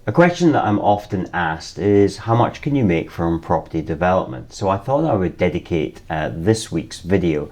A question that I'm often asked is how much can you make from property development? So I thought I would dedicate this week's video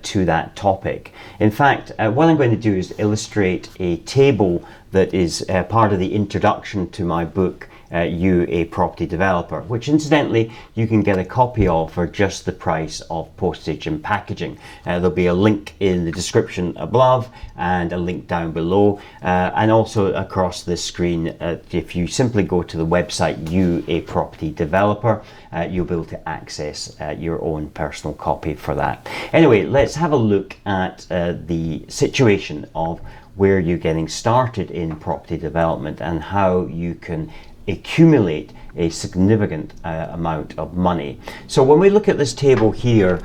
to that topic. In fact, what I'm going to do is illustrate a table that is part of the introduction to my book, You, a Property Developer, which incidentally you can get a copy of for just the price of postage and packaging. There'll be a link in the description above and a link down below, and also across the screen. If you simply go to the website You, a Property Developer, you'll be able to access your own personal copy for that. Anyway, let's have a look at the situation of where you're getting started in property development and how you can accumulate a significant amount of money. So when we look at this table here,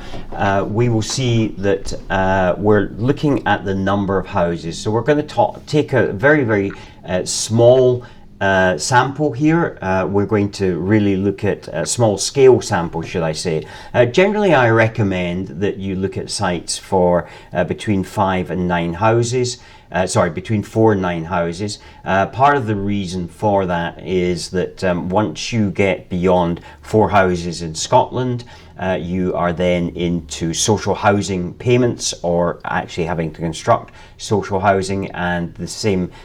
we will see that we're looking at the number of houses. So we're going to take a very small sample here. We're going to really look at a small scale sample, should I say. Generally, I recommend that you look at sites for between 5 and 9 houses. Between 4 and 9 houses. Part of the reason for that is that once you get beyond 4 houses in Scotland, you are then into social housing payments or actually having to construct social housing, and the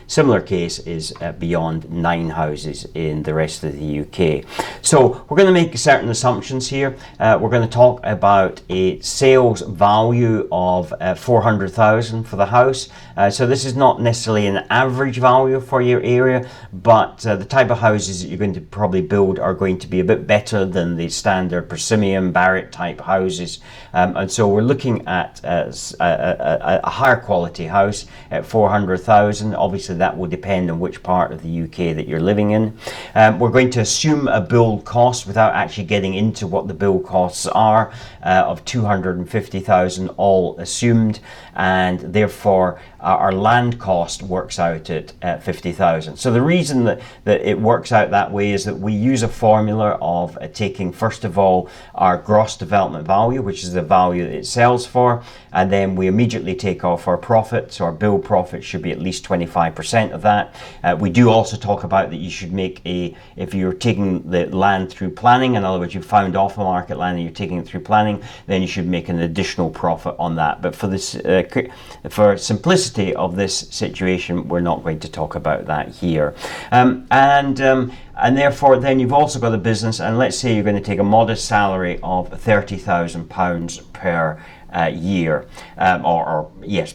similar case is beyond 9 houses in the rest of the UK. So we're going to make certain assumptions here. We're going to talk about a sales value of 400,000 for the house. So this is not necessarily an average value for your area, but the type of houses that you're going to probably build are going to be a bit better than the standard Persimmon Barratt type houses, and so we're looking at a higher quality house at 400,000. Obviously that will depend on which part of the UK that you're living in. We're going to assume a build cost without actually getting into what the build costs are of 250,000 all assumed, and therefore our land cost works out at 50,000. So the reason that it works out that way is that we use a formula of taking first of all our gross development value, which is the value that it sells for, and then we immediately take off our profit. So our build profit should be at least 25% of that. We do also talk about that you should make if you're taking the land through planning, in other words, you found off the market land and you're taking it through planning, then you should make an additional profit on that. But for this, for simplicity of this situation, we're not going to talk about that here. And therefore then you've also got a business, and let's say you're going to take a modest salary of £30,000 per year,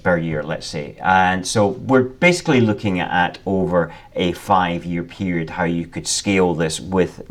per year, let's say. And so we're basically looking at over a 5-year period how you could scale this with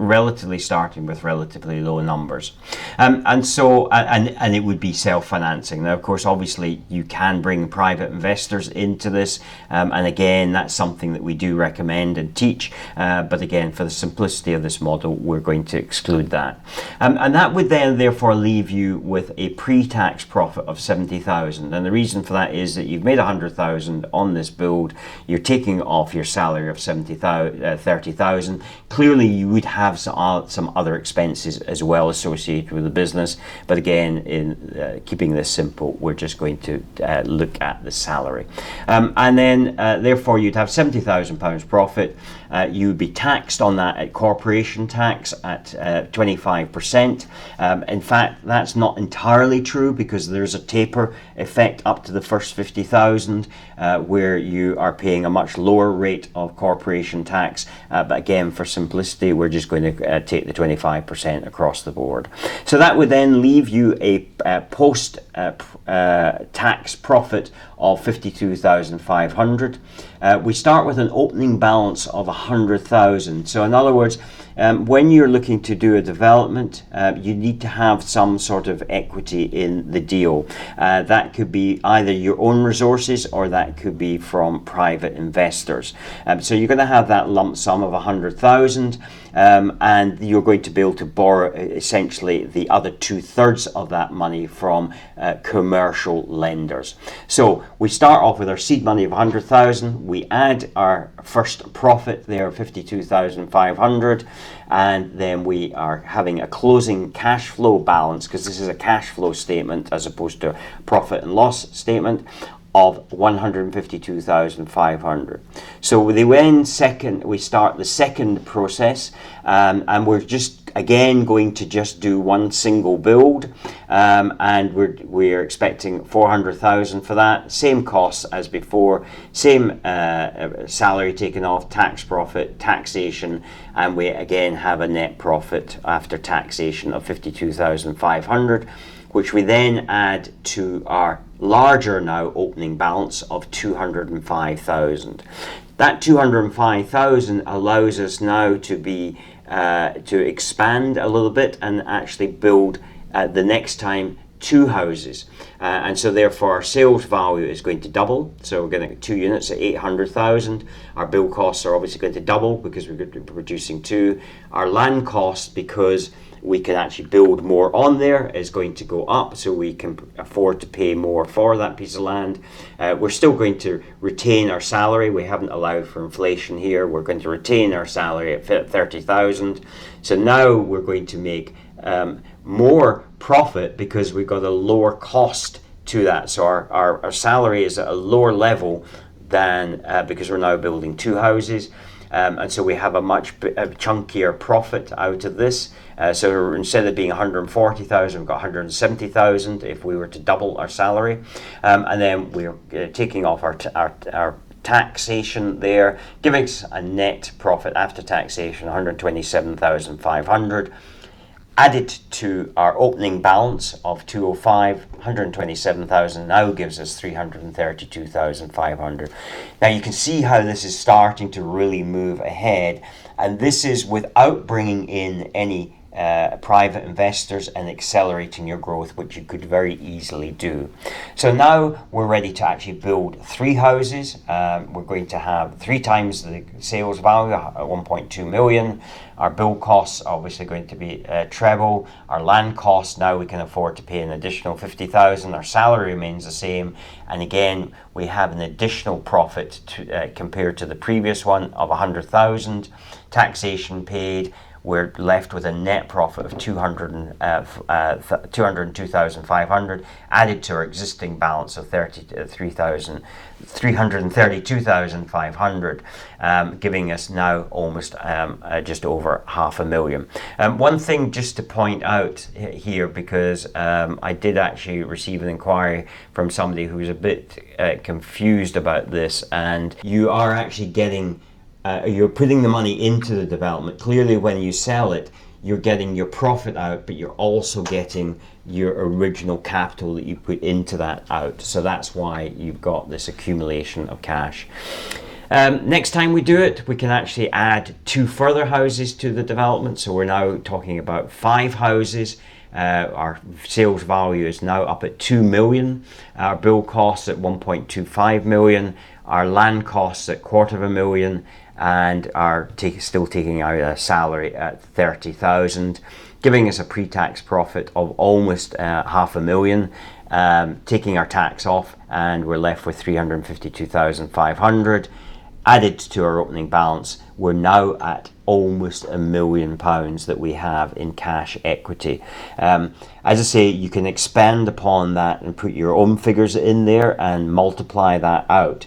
starting with relatively low numbers, and it would be self-financing. Now, of course, obviously you can bring private investors into this, and again, that's something that we do recommend and teach, but again, for the simplicity of this model, we're going to exclude that, and that would then therefore leave you with a pre-tax profit of 70,000. And the reason for that is that you've made 100,000 on this build, you're taking off your salary of 30,000. Clearly you would have some other expenses as well associated with the business, but again, in keeping this simple, we're just going to look at the salary, and then therefore you'd have £70,000 profit. You would be taxed on that at corporation tax at 25%. In fact, that's not entirely true because there's a taper effect up to the first 50,000 where you are paying a much lower rate of corporation tax. But again, for simplicity, we're just going to take the 25% across the board. So that would then leave you a post tax profit of 52,500. We start with an opening balance of 100,000. So in other words, when you're looking to do a development, you need to have some sort of equity in the deal. That could be either your own resources or that could be from private investors. So you're going to have that lump sum of 100,000, and you're going to be able to borrow essentially the other 2/3 of that money from commercial lenders. So we start off with our seed money of 100,000. We add our first profit there, 52,500, and then we are having a closing cash flow balance, because this is a cash flow statement as opposed to a profit and loss statement, of 152,500. So we start the second process, and we're just again going to just do one single build, and we're expecting 400,000 for that. Same costs as before, same salary taken off, tax profit, taxation, and we again have a net profit after taxation of 52,500, which we then add to our larger now opening balance of 205,000. That 205,000 allows us now to expand a little bit and actually build the next time 2 houses, and so therefore our sales value is going to double. So we're going to get 2 units at 800,000. Our build costs are obviously going to double because we're going to be producing 2. Our land cost, because we can actually build more on there, is going to go up, so we can afford to pay more for that piece of land. We're still going to retain our salary. We haven't allowed for inflation here. We're going to retain our salary at 30,000. So now we're going to make more profit because we've got a lower cost to that. So our salary is at a lower level than because we're now building 2 houses. And so we have a much chunkier profit out of this. So instead of being 140,000, we've got 170,000 if we were to double our salary. And then we're taking off our taxation there, giving us a net profit after taxation 127,500. Added to our opening balance of 205, 127,000 now gives us 332,500. Now you can see how this is starting to really move ahead, and this is without bringing in any private investors and accelerating your growth, which you could very easily do. So now we're ready to actually build 3 houses. We're going to have 3 times the sales value at 1.2 million. Our build costs are obviously going to be treble. Our land costs, now we can afford to pay an additional 50,000. Our salary remains the same, and again we have an additional profit compared to the previous one of 100,000. Taxation paid. We're left with a net profit of 202,500 added to our existing balance of 332,500, giving us now almost just over 500,000. One thing just to point out here, because I did actually receive an inquiry from somebody who was a bit confused about this, and you are actually getting you're putting the money into the development. Clearly when you sell it, you're getting your profit out, but you're also getting your original capital that you put into that out. So that's why you've got this accumulation of cash. Next time we do it, we can actually add 2 further houses to the development. So we're now talking about 5 houses. Our sales value is now up at 2 million. Our build costs at 1.25 million. Our land costs at 250,000, and are still taking out a salary at 30,000, giving us a pre-tax profit of almost 500,000. Taking our tax off, and we're left with 352,500. Added to our opening balance, we're now at almost £1 million that we have in cash equity. As I say, you can expand upon that and put your own figures in there and multiply that out.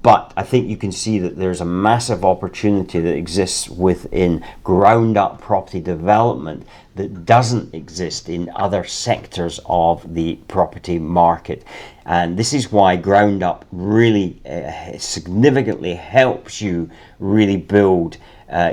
But I think you can see that there's a massive opportunity that exists within ground up property development that doesn't exist in other sectors of the property market. And this is why ground up really significantly helps you really build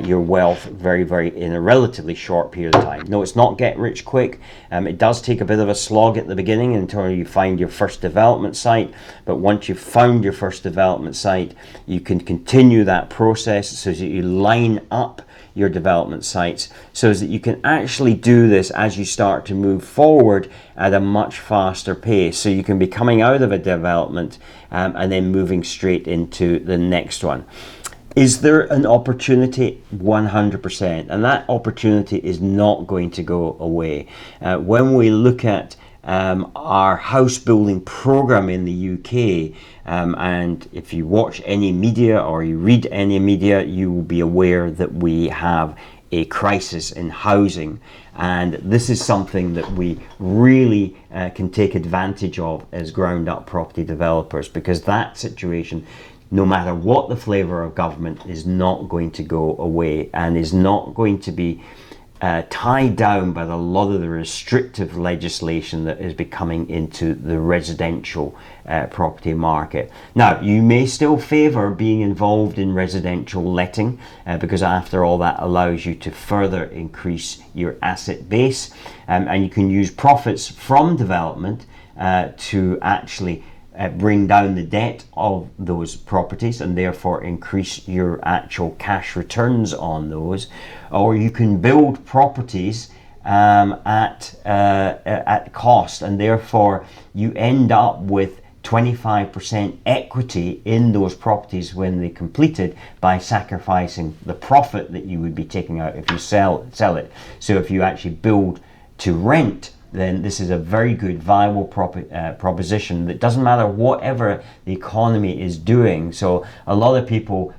your wealth very in a relatively short period of time. No, it's not get rich quick. It does take a bit of a slog at the beginning until you find your first development site, but once you've found your first development site, you can continue that process so that you line up your development sites so that you can actually do this as you start to move forward at a much faster pace. So you can be coming out of a development and then moving straight into the next one. Is there an opportunity? 100%, and that opportunity is not going to go away. When we look at our house building program in the UK, and if you watch any media or you read any media, you will be aware that we have a crisis in housing. And this is something that we really can take advantage of as ground up property developers, because that situation, no matter what the flavour of government, is not going to go away and is not going to be tied down by a lot of the restrictive legislation that is becoming into the residential property market. Now, you may still favour being involved in residential letting because after all, that allows you to further increase your asset base, and you can use profits from development to actually bring down the debt of those properties and therefore increase your actual cash returns on those. Or you can build properties at cost, and therefore you end up with 25% equity in those properties when they completed by sacrificing the profit that you would be taking out if you sell it. So if you actually build to rent, then this is a very good viable proposition that doesn't matter whatever the economy is doing. So a lot of people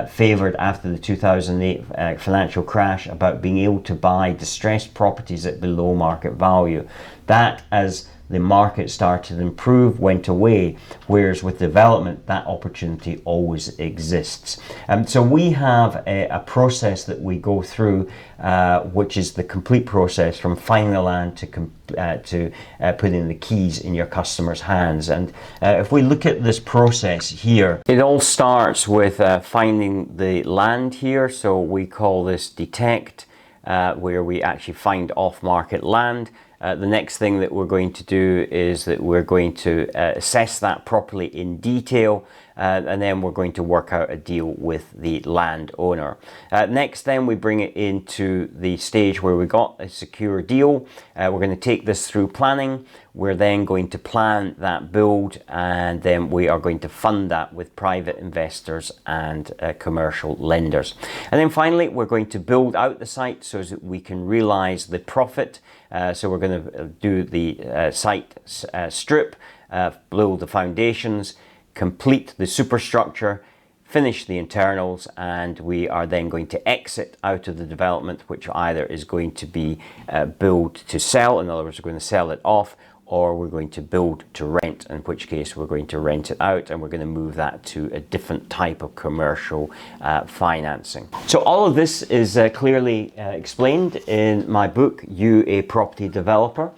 favoured after the 2008 financial crash about being able to buy distressed properties at below market value. That, as the market started to improve, went away, whereas with development that opportunity always exists. So we have a process that we go through, which is the complete process from finding the land to putting the keys in your customers' hands. And if we look at this process here, it all starts with finding the land here. So we call this detect, where we actually find off-market land. The next thing that we're going to do is that we're going to assess that properly in detail, and then we're going to work out a deal with the landowner. Next then we bring it into the stage where we got a secure deal. We're going to take this through planning. We're then going to plan that build, and then we are going to fund that with private investors and commercial lenders. And then finally we're going to build out the site so that we can realize the profit. So we're going to do the site strip, build the foundations, complete the superstructure, finish the internals, and we are then going to exit out of the development, which either is going to be build to sell, in other words, we're going to sell it off, or we're going to build to rent, in which case we're going to rent it out, and we're going to move that to a different type of commercial financing. So all of this is clearly explained in my book, You a Property Developer.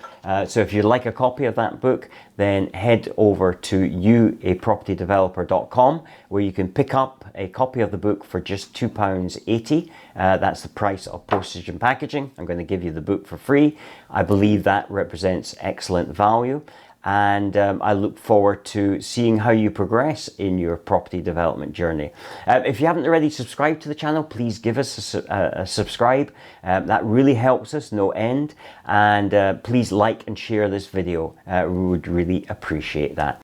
So if you'd like a copy of that book, then head over to youapropertydeveloper.com, where you can pick up a copy of the book for just £2.80. That's the price of postage and packaging. I'm going to give you the book for free. I believe that represents excellent value, and I look forward to seeing how you progress in your property development journey. If you haven't already subscribed to the channel, please give us a subscribe. That really helps us no end, and please like and share this video. We would really appreciate that.